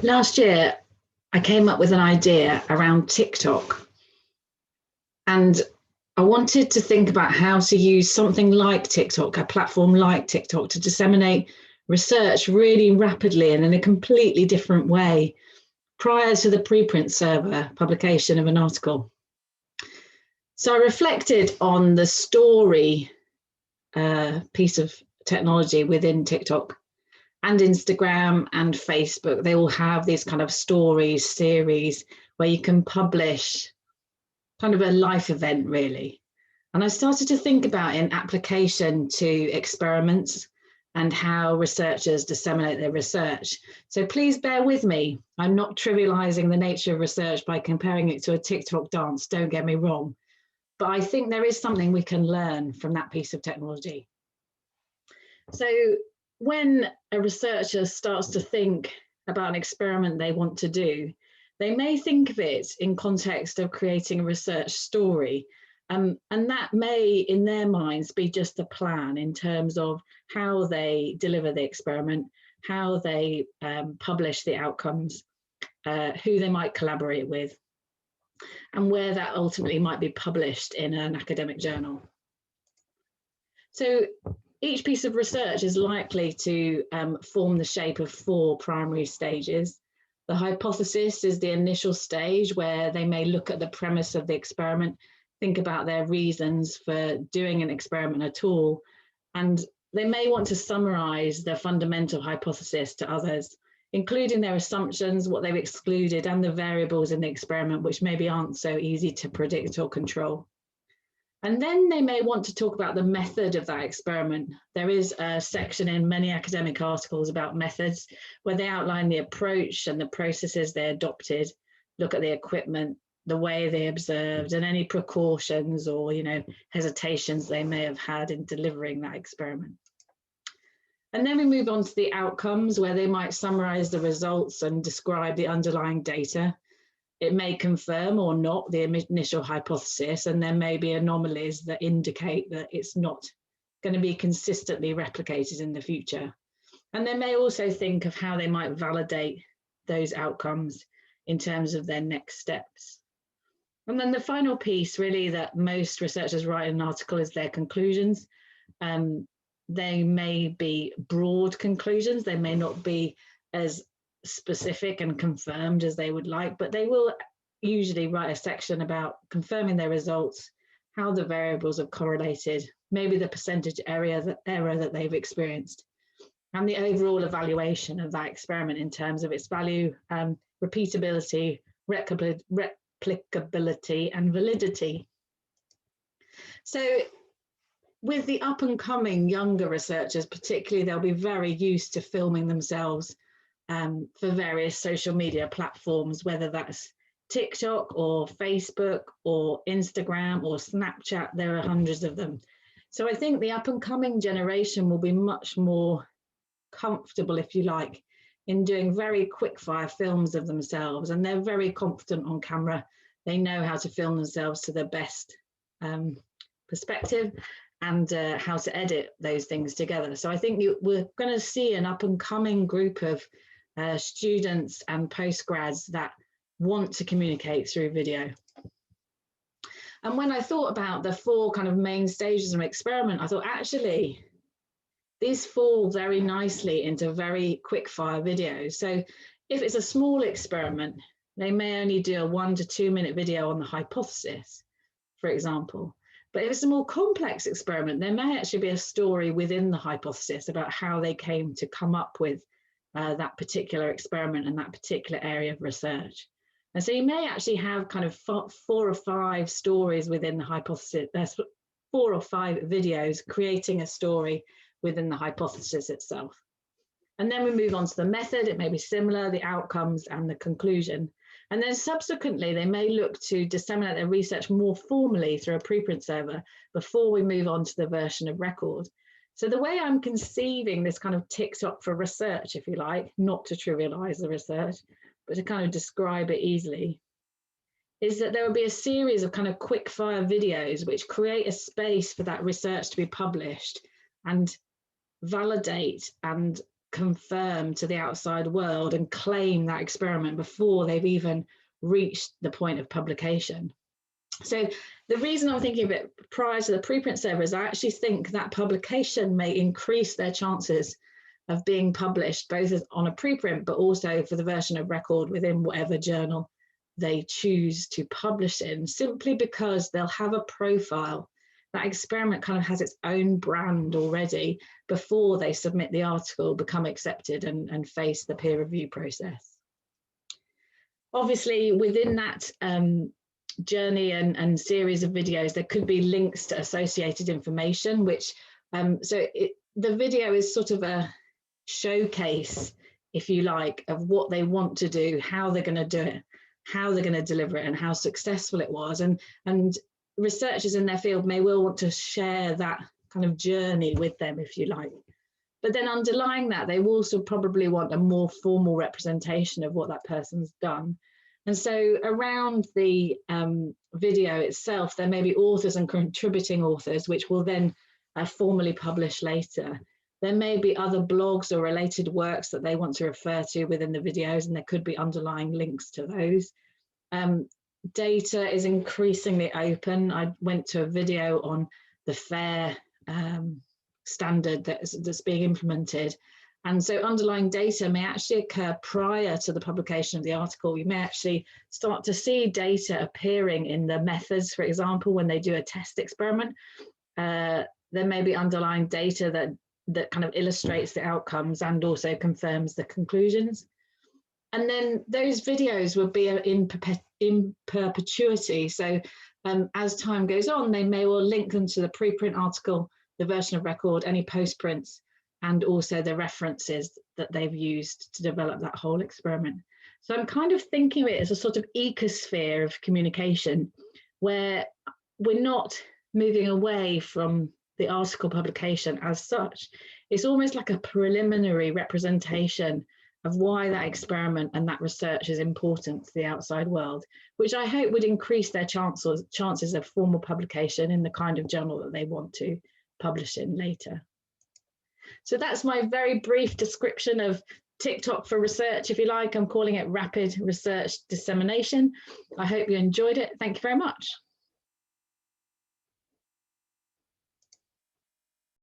Last year, I came up with an idea around TikTok, and I wanted to think about how to use something like TikTok, a platform like TikTok, to disseminate research really rapidly and in a completely different way prior to the preprint server publication of an article. So I reflected on the story piece of technology within TikTok and Instagram and Facebook. They all have these kind of stories series where you can publish kind of a life event, really. And I started to think about in application to experiments and how researchers disseminate their research. So please bear with me. I'm not trivializing the nature of research by comparing it to a TikTok dance, don't get me wrong. But I think there is something we can learn from that piece of technology. So when a researcher starts to think about an experiment they want to do, they may think of it in context of creating a research story. And that may, in their minds, be just a plan in terms of how they deliver the experiment, how they publish the outcomes, who they might collaborate with, and where that ultimately might be published in an academic journal. So each piece of research is likely to form the shape of 4 primary stages. The hypothesis is the initial stage where they may look at the premise of the experiment, think about their reasons for doing an experiment at all, and they may want to summarize their fundamental hypothesis to others, including their assumptions, what they've excluded, and the variables in the experiment, which maybe aren't so easy to predict or control. And then they may want to talk about the method of that experiment. There is a section in many academic articles about methods where they outline the approach and the processes they adopted, look at the equipment, the way they observed, and any precautions or hesitations they may have had in delivering that experiment. And then we move on to the outcomes, where they might summarize the results and describe the underlying data. It may confirm or not the initial hypothesis, and there may be anomalies that indicate that it's not going to be consistently replicated in the future. And they may also think of how they might validate those outcomes in terms of their next steps. And then the final piece, really, that most researchers write in an article is their conclusions. They may be broad conclusions. They may not be as specific and confirmed as they would like, but they will usually write a section about confirming their results, how the variables have correlated, maybe the percentage error that they've experienced, and the overall evaluation of that experiment in terms of its value, repeatability, replicability, and validity. So with the up and coming younger researchers, particularly, they'll be very used to filming themselves for various social media platforms, whether that's TikTok or Facebook or Instagram or Snapchat. There are hundreds of them. So I think the up and coming generation will be much more comfortable, if you like, in doing very quick fire films of themselves. And they're very confident on camera. They know how to film themselves to their best perspective and how to edit those things together. So I think we're going to see an up and coming group of students and postgrads that want to communicate through video. And when I thought about the 4 kind of main stages of an experiment, I thought actually these fall very nicely into very quick fire videos. So if it's a small experiment, they may only do a 1 to 2 minute video on the hypothesis, for example. But if it's a more complex experiment, there may actually be a story within the hypothesis about how they came to come up with that particular experiment and that particular area of research. And so you may actually have kind of 4 or 5 stories within the hypothesis. There's 4 or 5 videos creating a story within the hypothesis itself. And then we move on to the method. It may be similar, the outcomes and the conclusion. And then subsequently, they may look to disseminate their research more formally through a preprint server before we move on to the version of record. So the way I'm conceiving this kind of TikTok for research, if you like, not to trivialize the research, but to kind of describe it easily, is that there will be a series of kind of quick fire videos which create a space for that research to be published and validate and confirm to the outside world and claim that experiment before they've even reached the point of publication. So the reason I'm thinking of it prior to the preprint server is I actually think that publication may increase their chances of being published, both on a preprint, but also for the version of record within whatever journal they choose to publish in, simply because they'll have a profile. That experiment kind of has its own brand already before they submit the article, become accepted, and face the peer review process. Obviously, within that journey and series of videos, there could be links to associated information, which the video is sort of a showcase, if you like, of what they want to do, how they're going to do it, how they're going to deliver it, and how successful it was. And researchers in their field may well want to share that kind of journey with them, if you like. But then underlying that, they will also probably want a more formal representation of what that person's done. And so around the video itself, there may be authors and contributing authors, which will then formally publish later. There may be other blogs or related works that they want to refer to within the videos, and there could be underlying links to those. Data is increasingly open. I went to a video on the FAIR standard that's being implemented. And so underlying data may actually occur prior to the publication of the article. You may actually start to see data appearing in the methods, for example, when they do a test experiment. There may be underlying data that kind of illustrates the outcomes and also confirms the conclusions. And then those videos will be in perpetuity. So as time goes on, they may well link them to the preprint article, the version of record, any postprints, and also the references that they've used to develop that whole experiment. So I'm kind of thinking of it as a sort of ecosphere of communication, where we're not moving away from the article publication as such. It's almost like a preliminary representation of why that experiment and that research is important to the outside world, which I hope would increase their chances of formal publication in the kind of journal that they want to publish in later. So that's my very brief description of TikTok for research, if you like. I'm calling it rapid research dissemination. I hope you enjoyed it. Thank you very much.